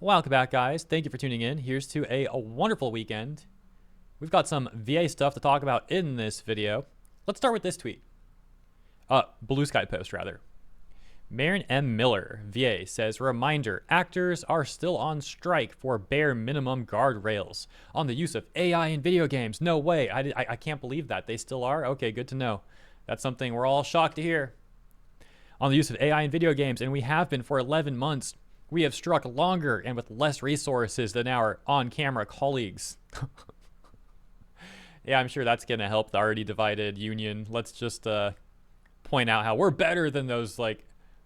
Welcome back, guys. Thank you for tuning in. Here's to a wonderful weekend. We've got some VA stuff to talk about in this video. Let's start with this tweet. Blue Sky post, rather. Marin M. Miller, VA, says, reminder, actors are still on strike for bare minimum guardrails on the use of AI in video games. No way. I can't believe that. They still are? Okay, good to know. That's something we're all shocked to hear. On the use of AI in video games, and we have been for 11 months. We have struck longer and with less resources than our on-camera colleagues. Yeah, I'm sure that's going to help the already divided union. Let's just point out how we're better than those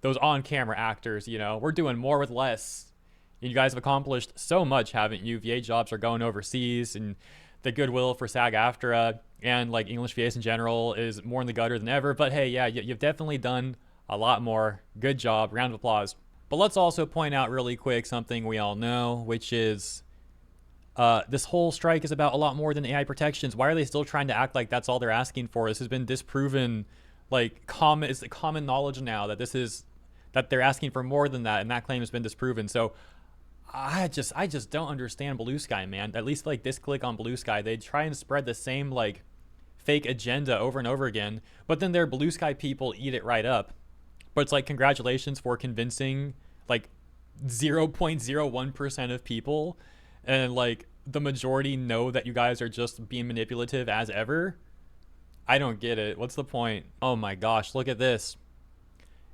on-camera actors, you know. We're doing more with less. You guys have accomplished so much, haven't you? VA jobs are going overseas, and the goodwill for SAG-AFTRA and like English VAs in general is more in the gutter than ever. But hey, yeah, you've definitely done a lot more. Good job. Round of applause. But let's also point out really quick something we all know, which is this whole strike is about a lot more than AI protections. Why are they still trying to act like that's all they're asking for? This has been disproven. Like, it's common knowledge now that that they're asking for more than that, and that claim has been disproven. So I just don't understand Blue Sky, man. At least like this click on Blue Sky, they try and spread the same like fake agenda over and over again, but then their Blue Sky people eat it right up. But it's like, congratulations for convincing like 0.01% of people, and like the majority know that you guys are just being manipulative as ever. I don't get it. What's the point? Oh my gosh, look at this.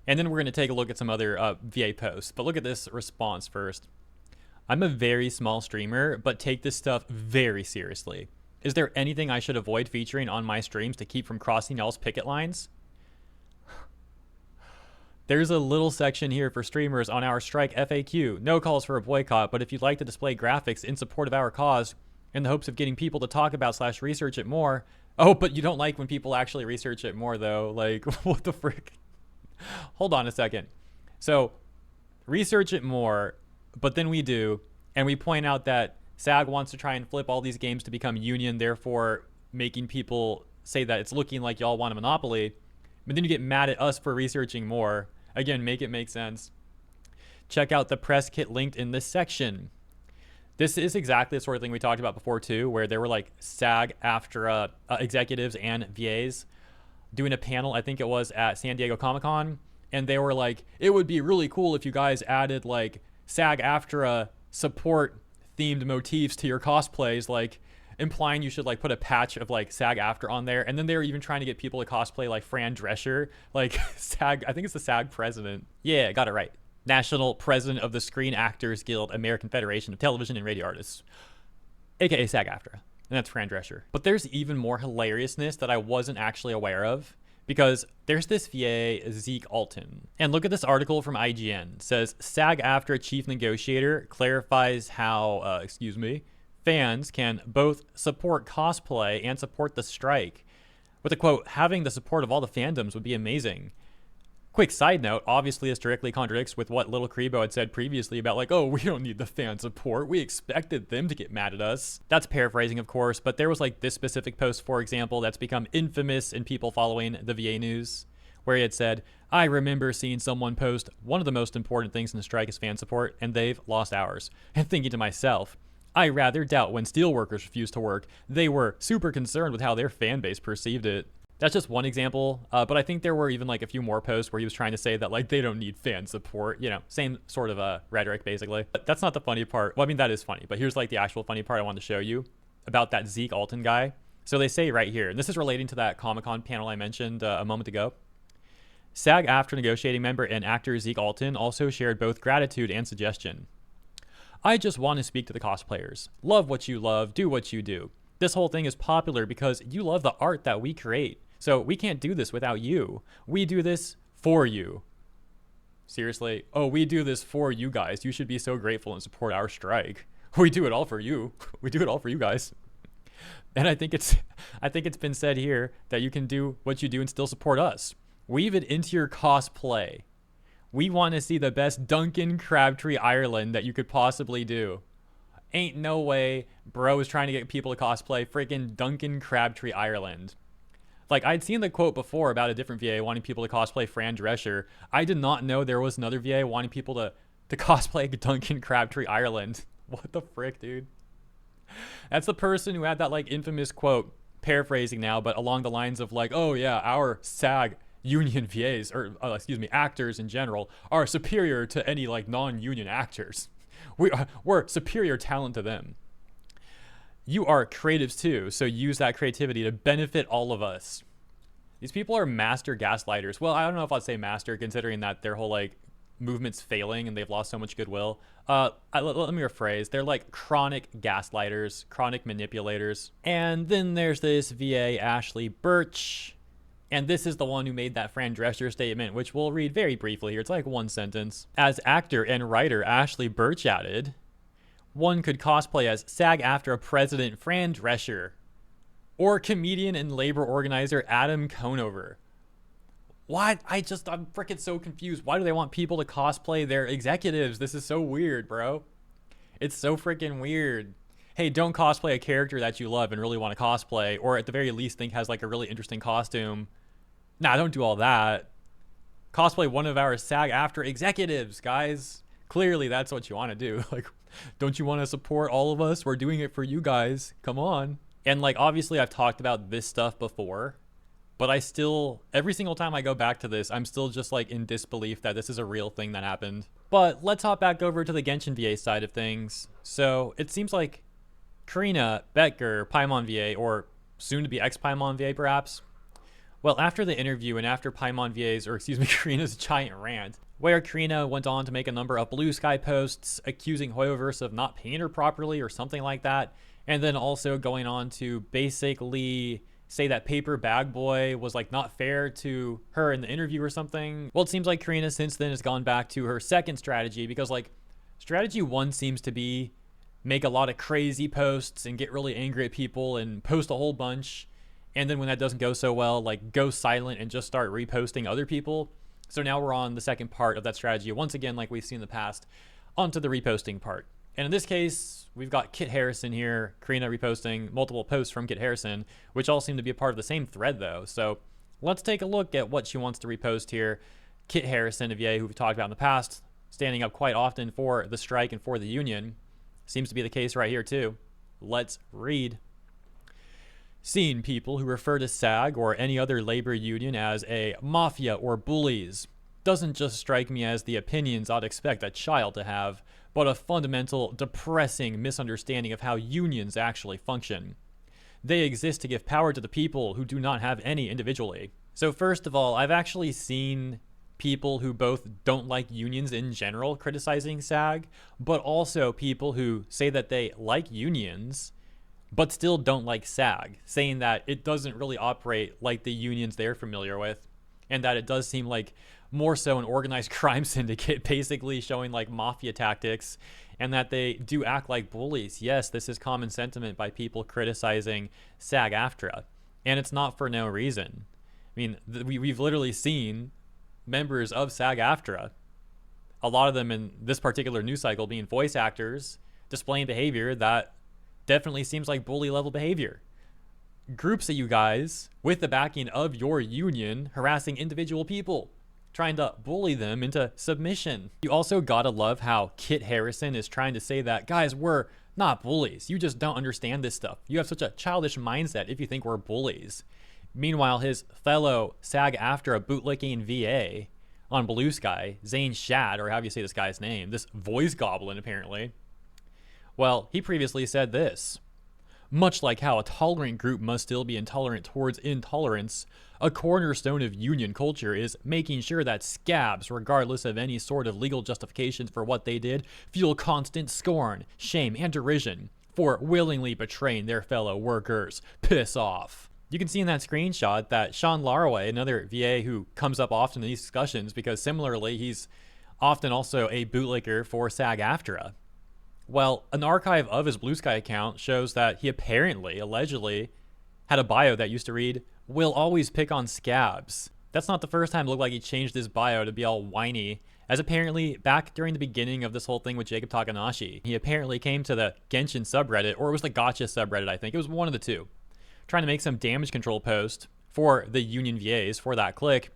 And then we're going to take a look at some other VA posts. But look at this response first. I'm a very small streamer, but take this stuff very seriously. Is there anything I should avoid featuring on my streams to keep from crossing y'all's picket lines? There's a little section here for streamers on our strike FAQ. No calls for a boycott, but if you'd like to display graphics in support of our cause in the hopes of getting people to talk about / research it more. Oh, but you don't like when people actually research it more, though. Like, what the frick? Hold on a second. So, research it more, but then we do, and we point out that SAG wants to try and flip all these games to become union, therefore making people say that it's looking like y'all want a monopoly. But then you get mad at us for researching more. Again, make it make sense. Check out the press kit linked in this section. This is exactly the sort of thing we talked about before too, where there were like SAG-AFTRA executives and VAs doing a panel, I think it was at San Diego Comic-Con, and they were like, it would be really cool if you guys added like SAG-AFTRA support themed motifs to your cosplays, like implying you should like put a patch of like SAG-AFTRA on there. And then they were even trying to get people to cosplay like Fran Drescher, like SAG, I think it's the SAG president. Yeah, got it right. National President of the Screen Actors Guild, American Federation of Television and Radio Artists, aka SAG-AFTRA. And that's Fran Drescher. But there's even more hilariousness that I wasn't actually aware of, because there's this VA, Zeke Alton. And look at this article from IGN. It says, SAG-AFTRA chief negotiator clarifies how, fans can both support cosplay and support the strike. With a quote, having the support of all the fandoms would be amazing. Quick side note, obviously this directly contradicts with what Little Kribo had said previously about like, oh, we don't need the fan support. We expected them to get mad at us. That's paraphrasing, of course, but there was like this specific post, for example, that's become infamous in people following the VA news, where he had said, I remember seeing someone post, one of the most important things in the strike is fan support, and they've lost hours. And thinking to myself, I rather doubt when steelworkers refused to work, they were super concerned with how their fan base perceived it. That's just one example, but I think there were even like a few more posts where he was trying to say that like they don't need fan support, you know, same sort of rhetoric basically. But that's not the funny part. Well, I mean, that is funny, but here's like the actual funny part I wanted to show you about that Zeke Alton guy. So they say right here, and this is relating to that Comic-Con panel I mentioned a moment ago. SAG-AFTRA negotiating member and actor Zeke Alton also shared both gratitude and suggestion. I just want to speak to the cosplayers. Love what you love, do what you do. This whole thing is popular because you love the art that we create. So we can't do this without you. We do this for you. Seriously? Oh, we do this for you guys. You should be so grateful and support our strike. We do it all for you. We do it all for you guys. And I think it's been said here that you can do what you do and still support us. Weave it into your cosplay. We want to see the best Duncan Crabtree Ireland that you could possibly do. Ain't no way bro is trying to get people to cosplay freaking Duncan Crabtree Ireland. Like, I'd seen the quote before about a different VA wanting people to cosplay Fran Drescher. I did not know there was another VA wanting people to to cosplay Duncan Crabtree Ireland. What the frick, dude? That's the person who had that like infamous quote, paraphrasing now, but along the lines of like, oh yeah, our SAG union VAs, or actors in general, are superior to any like non-union actors. We're superior talent to them. You are creatives too, so use that creativity to benefit all of us. These people are master gaslighters. Well, I don't know if I'd say master, considering that their whole like movement's failing and they've lost so much goodwill. Let me rephrase. They're like chronic gaslighters, chronic manipulators. And then there's this VA, Ashley Birch. And this is the one who made that Fran Drescher statement, which we'll read very briefly here. It's like one sentence. As actor and writer Ashley Birch added, one could cosplay as SAG-AFTRA President Fran Drescher or comedian and labor organizer Adam Conover. What? I'm freaking so confused. Why do they want people to cosplay their executives? This is so weird, bro. It's so freaking weird. Hey, don't cosplay a character that you love and really want to cosplay, or at the very least think has like a really interesting costume. Nah, don't do all that. Cosplay one of our SAG-AFTRA executives, guys. Clearly, that's what you want to do. Like, don't you want to support all of us? We're doing it for you guys. Come on. And like, obviously, I've talked about this stuff before, but I still, every single time I go back to this, I'm still just like in disbelief that this is a real thing that happened. But let's hop back over to the Genshin VA side of things. So it seems like Karina, Becker, Paimon VA, or soon to be ex-Paimon VA perhaps. Well, after the interview and after Paimon VA's, Karina's giant rant, where Karina went on to make a number of Blue Sky posts accusing Hoyoverse of not paying her properly or something like that, and then also going on to basically say that Paper Bag Boy was like not fair to her in the interview or something. Well, it seems like Karina since then has gone back to her second strategy, because like strategy one seems to be make a lot of crazy posts and get really angry at people and post a whole bunch. And then when that doesn't go so well, like go silent and just start reposting other people. So now we're on the second part of that strategy. Once again, like we've seen in the past, onto the reposting part. And in this case, we've got Kit Harrison here, Karina reposting multiple posts from Kit Harrison, which all seem to be a part of the same thread though. So let's take a look at what she wants to repost here. Kit Harrison, a VA who we've talked about in the past, standing up quite often for the strike and for the union. Seems to be the case right here too. Let's read. Seeing people who refer to SAG or any other labor union as a mafia or bullies doesn't just strike me as the opinions I'd expect a child to have, but a fundamental, depressing misunderstanding of how unions actually function. They exist to give power to the people who do not have any individually. So first of all, I've actually seen people who both don't like unions in general criticizing SAG, but also people who say that they like unions but still don't like SAG, saying that it doesn't really operate like the unions they're familiar with, and that it does seem like more so an organized crime syndicate, basically showing like mafia tactics, and that they do act like bullies. Yes, this is common sentiment by people criticizing SAG-AFTRA, and it's not for no reason. I mean, we've literally seen members of SAG-AFTRA, a lot of them in this particular news cycle being voice actors, displaying behavior that definitely seems like bully level behavior. Groups of you guys with the backing of your union harassing individual people, trying to bully them into submission. You also gotta love how Kit Harrison is trying to say that, guys, we're not bullies. You just don't understand this stuff. You have such a childish mindset if you think we're bullies. Meanwhile, his fellow SAG-AFTRA bootlicking VA on Blue Sky, Zane Shad, or however you say this guy's name, this voice goblin apparently, well, he previously said this. Much like how a tolerant group must still be intolerant towards intolerance, a cornerstone of union culture is making sure that scabs, regardless of any sort of legal justifications for what they did, feel constant scorn, shame, and derision for willingly betraying their fellow workers. Piss off. You can see in that screenshot that Sean Laraway, another VA who comes up often in these discussions because similarly he's often also a bootlicker for SAG-AFTRA. Well, an archive of his Blue Sky account shows that he apparently, allegedly, had a bio that used to read, "Will always pick on scabs." That's not the first time it looked like he changed his bio to be all whiny, as apparently back during the beginning of this whole thing with Jacob Takanashi, he apparently came to the Genshin subreddit, or it was the Gotcha subreddit, I think. It was one of the two, trying to make some damage control post for the Union VAs, for that clique.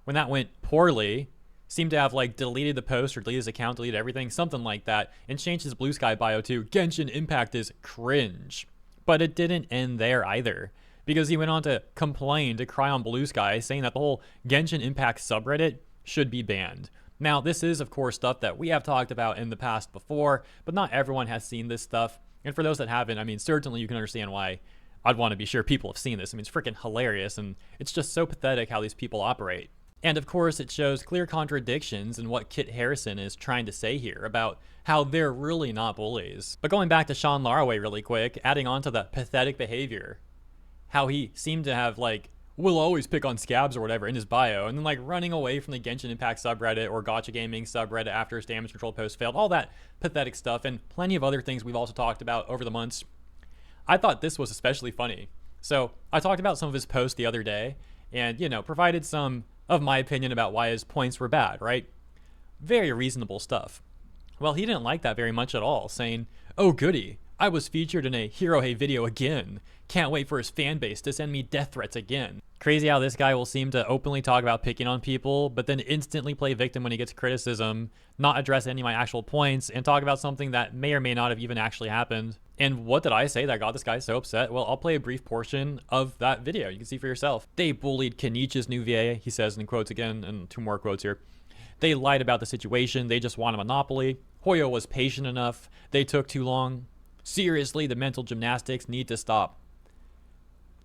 When that went poorly, seemed to have like deleted the post or deleted his account, deleted everything, something like that, and changed his Blue Sky bio to Genshin Impact is cringe. But it didn't end there either, because he went on to complain, to cry on Blue Sky, saying that the whole Genshin Impact subreddit should be banned. Now, this is, of course, stuff that we have talked about in the past before, but not everyone has seen this stuff. And for those that haven't, I mean, certainly you can understand why I'd want to be sure people have seen this. I mean, it's freaking hilarious, and it's just so pathetic how these people operate. And of course, it shows clear contradictions in what Kit Harrison is trying to say here about how they're really not bullies. But going back to Sean Laraway really quick, adding on to the pathetic behavior, how he seemed to have like, will always pick on scabs or whatever in his bio, and then like running away from the Genshin Impact subreddit or Gacha Gaming subreddit after his damage control post failed, all that pathetic stuff, and plenty of other things we've also talked about over the months. I thought this was especially funny. So I talked about some of his posts the other day and, you know, provided some of my opinion about why his points were bad, right? Very reasonable stuff. Well, he didn't like that very much at all, saying, oh goody, I was featured in a Hirohei video again. Can't wait for his fan base to send me death threats again. Crazy how this guy will seem to openly talk about picking on people, but then instantly play victim when he gets criticism, not address any of my actual points, and talk about something that may or may not have even actually happened. And what did I say that got this guy so upset? Well, I'll play a brief portion of that video. You can see for yourself. They bullied Kenichi's new VA, he says in quotes again, and 2 more quotes here. They lied about the situation. They just want a monopoly. Hoyo was patient enough. They took too long. Seriously, the mental gymnastics need to stop.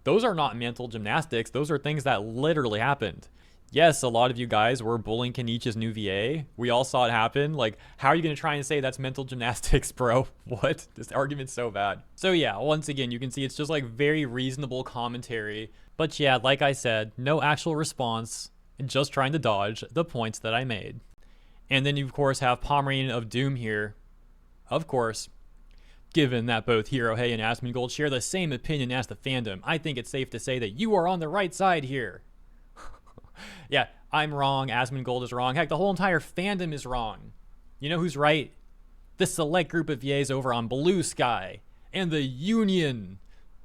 Those are not mental gymnastics. Those are things that literally happened. Yes, a lot of you guys were bullying Kenichi's new VA. We all saw it happen. Like, how are you going to try and say that's mental gymnastics, bro? What? This argument's so bad. So yeah, once again, you can see it's just like very reasonable commentary. But yeah, like I said, no actual response, and just trying to dodge the points that I made. And then you, of course, have Pomeranian of Doom here. Of course, given that both Hirohei and Asmongold share the same opinion as the fandom, I think it's safe to say that you are on the right side here. Yeah, I'm wrong. Asmongold is wrong. Heck, the whole entire fandom is wrong. You know who's right? The select group of VAs over on Blue Sky and the Union.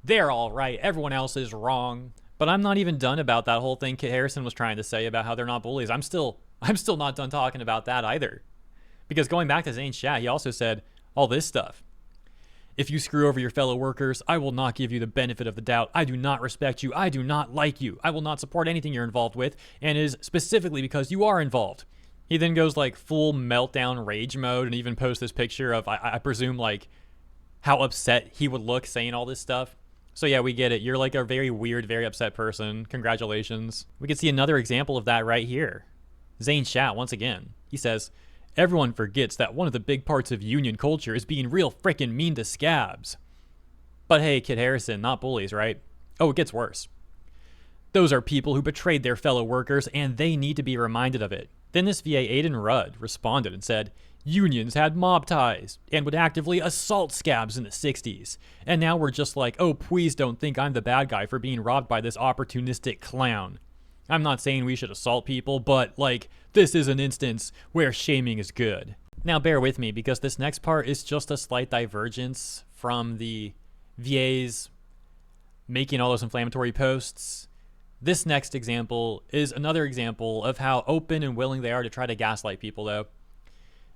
They're all right. Everyone else is wrong. But I'm not even done about that whole thing Kit Harrison was trying to say about how they're not bullies. I'm still not done talking about that either. Because going back to Zane's chat, he also said all this stuff. If you screw over your fellow workers, I will not give you the benefit of the doubt. I do not respect you. I do not like you. I will not support anything you're involved with, and it is specifically because you are involved. He then goes like full meltdown rage mode and even posts this picture of, I presume, like how upset he would look saying all this stuff. So yeah, we get it. You're like a very weird, very upset person. Congratulations. We can see another example of that right here. Zane Chat, once again. He says, everyone forgets that one of the big parts of union culture is being real frickin' mean to scabs. But hey, Kit Harrison, not bullies, right? Oh, it gets worse. Those are people who betrayed their fellow workers, and they need to be reminded of it. Then this VA, Aiden Rudd, responded and said, unions had mob ties and would actively assault scabs in the 60s. And now we're just like, oh, please don't think I'm the bad guy for being robbed by this opportunistic clown. I'm not saying we should assault people, but like, this is an instance where shaming is good. Now bear with me, because this next part is just a slight divergence from the VAs making all those inflammatory posts. This next example is another example of how open and willing they are to try to gaslight people, though.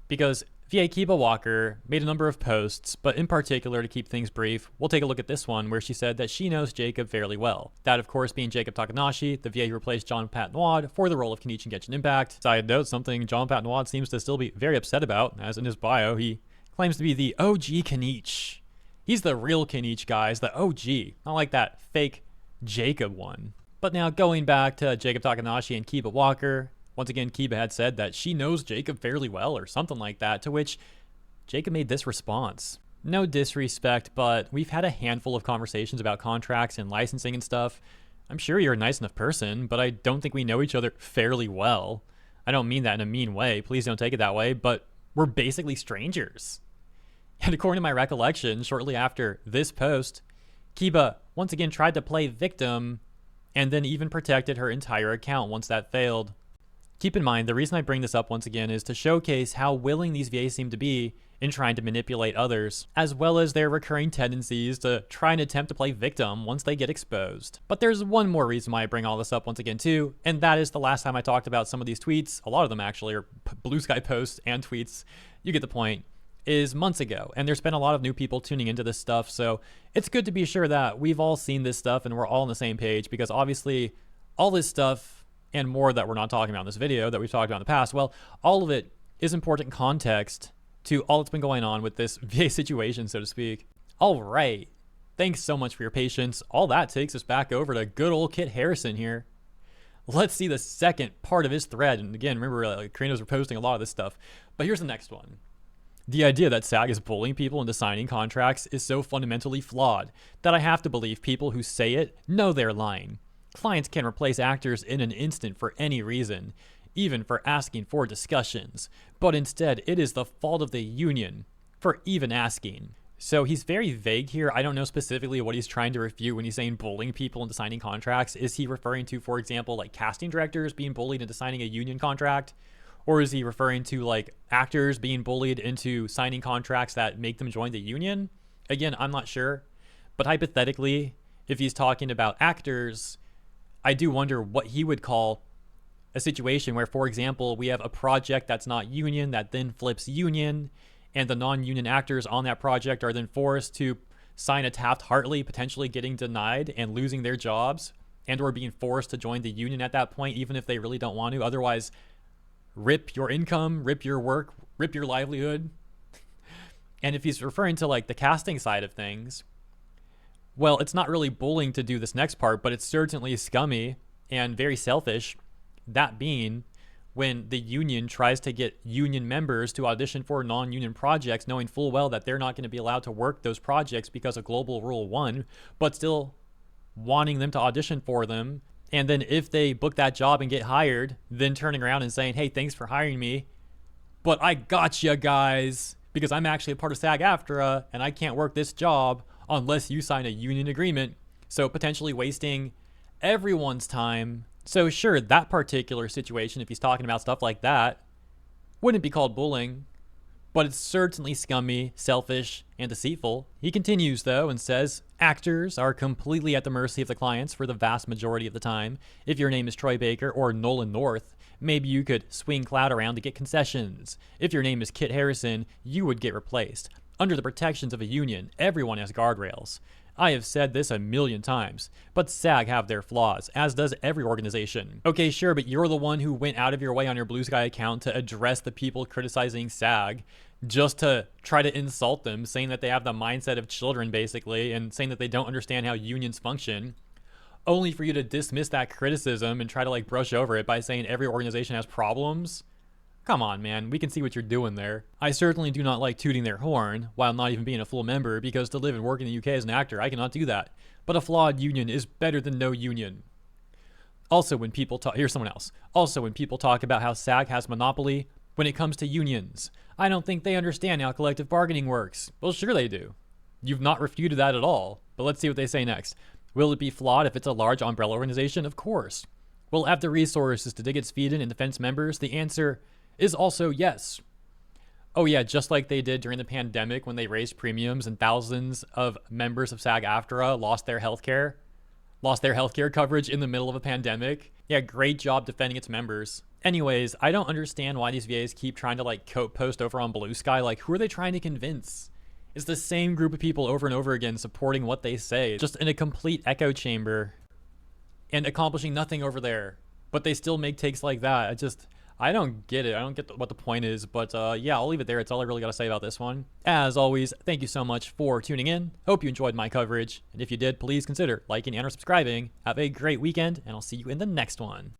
Because VA Kiba Walker made a number of posts, but in particular, to keep things brief, we'll take a look at this one where she said that she knows Jacob fairly well. That, of course, being Jacob Takanashi, the VA who replaced John Pat Nwad for the role of Kenichi in Genshin Impact. Side note, something John Pat Nwad seems to still be very upset about, as in his bio, he claims to be the OG Kenichi. He's the real Kenichi, guys, the OG, not like that fake Jacob one. But now going back to Jacob Takanashi and Kiba Walker, once again, Kiba had said that she knows Jacob fairly well or something like that, to which Jacob made this response. No disrespect, but we've had a handful of conversations about contracts and licensing and stuff. I'm sure you're a nice enough person, but I don't think we know each other fairly well. I don't mean that in a mean way. Please don't take it that way, but we're basically strangers. And according to my recollection, shortly after this post, Kiba once again tried to play victim and then even protected her entire account once that failed. Keep in mind, the reason I bring this up once again is to showcase how willing these VAs seem to be in trying to manipulate others, as well as their recurring tendencies to try and attempt to play victim once they get exposed. But there's one more reason why I bring all this up once again too, and that is the last time I talked about some of these tweets, a lot of them actually are Blue Sky posts and tweets, you get the point, is months ago. And there's been a lot of new people tuning into this stuff, so it's good to be sure that we've all seen this stuff and we're all on the same page, because obviously all this stuff and more that we're not talking about in this video that we've talked about in the past, well, all of it is important context to all that's been going on with this VA situation, so to speak. All right. Thanks so much for your patience. All that takes us back over to good old Kit Harrison here. Let's see the second part of his thread. And again, remember, Carinos were posting a lot of this stuff. But here's the next one. The idea that SAG is bullying people into signing contracts is so fundamentally flawed that I have to believe people who say it know they're lying. Clients can replace actors in an instant for any reason, even for asking for discussions, but instead it is the fault of the union for even asking. So he's very vague here. I don't know specifically what he's trying to refute when he's saying bullying people into signing contracts. Is he referring to, for example, like casting directors being bullied into signing a union contract? Or is he referring to like actors being bullied into signing contracts that make them join the union? Again, I'm not sure. But hypothetically, if he's talking about actors, I do wonder what he would call a situation where, for example, we have a project that's not union that then flips union, and the non-union actors on that project are then forced to sign a Taft-Hartley, potentially getting denied and losing their jobs, and or being forced to join the union at that point, even if they really don't want to. Otherwise, rip your income, rip your work, rip your livelihood. And if he's referring to like the casting side of things, well, it's not really bullying to do this next part, but it's certainly scummy and very selfish. That being when the union tries to get union members to audition for non-union projects, knowing full well that they're not going to be allowed to work those projects because of Global Rule 1, but still wanting them to audition for them. And then if they book that job and get hired, then turning around and saying, hey, thanks for hiring me, but I got you guys because I'm actually a part of SAG-AFTRA and I can't work this job unless you sign a union agreement. So potentially wasting everyone's time. So sure, that particular situation, if he's talking about stuff like that, wouldn't be called bullying, but it's certainly scummy, selfish, and deceitful. He continues though and says, actors are completely at the mercy of the clients for the vast majority of the time. If your name is Troy Baker or Nolan North, maybe you could swing Cloud around to get concessions. If your name is Kit Harrison, you would get replaced. Under the protections of a union, everyone has guardrails. I have said this a million times, but SAG have their flaws, as does every organization. Okay, sure, but you're the one who went out of your way on your Blue Sky account to address the people criticizing SAG, just to try to insult them, saying that they have the mindset of children, basically, and saying that they don't understand how unions function, only for you to dismiss that criticism and try to like brush over it by saying every organization has problems. Come on, man, we can see what you're doing there. I certainly do not like tooting their horn, while not even being a full member, because to live and work in the UK as an actor, I cannot do that. But a flawed union is better than no union. Also, when people talk, here's someone else. Also, when people talk about how SAG has monopoly when it comes to unions, I don't think they understand how collective bargaining works. Well, sure they do. You've not refuted that at all, but let's see what they say next. Will it be flawed if it's a large umbrella organization? Of course. Will it have the resources to dig its feet in and defend members? The answer is also yes. Oh yeah, just like they did during the pandemic when they raised premiums and thousands of members of SAG-AFTRA lost their healthcare coverage in the middle of a pandemic. Yeah, great job defending its members. Anyways, I don't understand why these VAs keep trying to like coat post over on Blue Sky. Like, who are they trying to convince? It's the same group of people over and over again supporting what they say, just in a complete echo chamber and accomplishing nothing over there. But they still make takes like that. I don't get it. I don't get what the point is, but yeah, I'll leave it there. It's all I really got to say about this one. As always, thank you so much for tuning in. Hope you enjoyed my coverage. And if you did, please consider liking and or subscribing. Have a great weekend, and I'll see you in the next one.